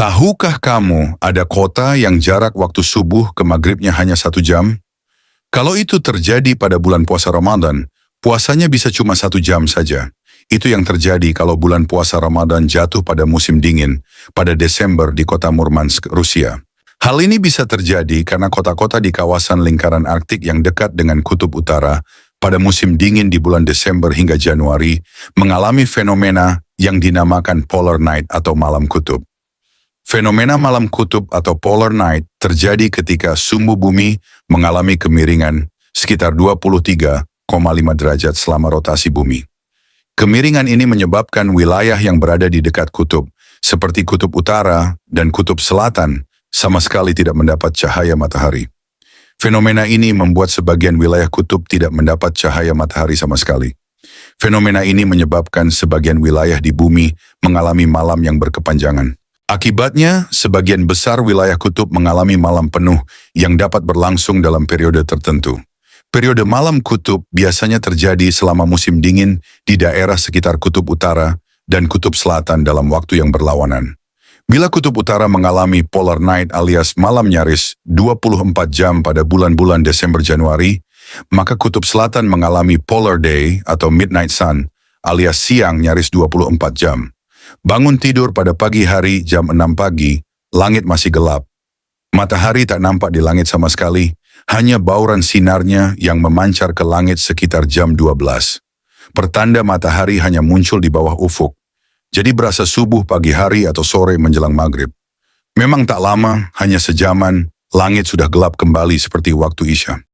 Tahukah kamu ada kota yang jarak waktu subuh ke maghribnya hanya 1 jam? Kalau itu terjadi pada bulan puasa Ramadan, puasanya bisa cuma 1 jam saja. Itu yang terjadi kalau bulan puasa Ramadan jatuh pada musim dingin, pada Desember di kota Murmansk, Rusia. Hal ini bisa terjadi karena kota-kota di kawasan lingkaran Arktik yang dekat dengan Kutub Utara pada musim dingin di bulan Desember hingga Januari mengalami fenomena yang dinamakan polar night atau malam kutub. Fenomena malam kutub atau polar night terjadi ketika sumbu bumi mengalami kemiringan sekitar 23,5 derajat selama rotasi bumi. Kemiringan ini menyebabkan wilayah yang berada di dekat kutub, seperti kutub utara dan kutub selatan, sama sekali tidak mendapat cahaya matahari. Fenomena ini membuat sebagian wilayah kutub tidak mendapat cahaya matahari sama sekali. Fenomena ini menyebabkan sebagian wilayah di bumi mengalami malam yang berkepanjangan. Akibatnya, sebagian besar wilayah kutub mengalami malam penuh yang dapat berlangsung dalam periode tertentu. Periode malam kutub biasanya terjadi selama musim dingin di daerah sekitar kutub utara dan kutub selatan dalam waktu yang berlawanan. Bila kutub utara mengalami polar night alias malam nyaris 24 jam pada bulan-bulan Desember-Januari, maka kutub selatan mengalami polar day atau midnight sun alias siang nyaris 24 jam. Bangun tidur pada pagi hari jam 6 pagi, langit masih gelap. Matahari tak nampak di langit sama sekali, hanya bauran sinarnya yang memancar ke langit sekitar jam 12. Pertanda matahari hanya muncul di bawah ufuk. Jadi berasa subuh pagi hari atau sore menjelang maghrib. Memang tak lama, hanya sejaman, langit sudah gelap kembali seperti waktu Isya.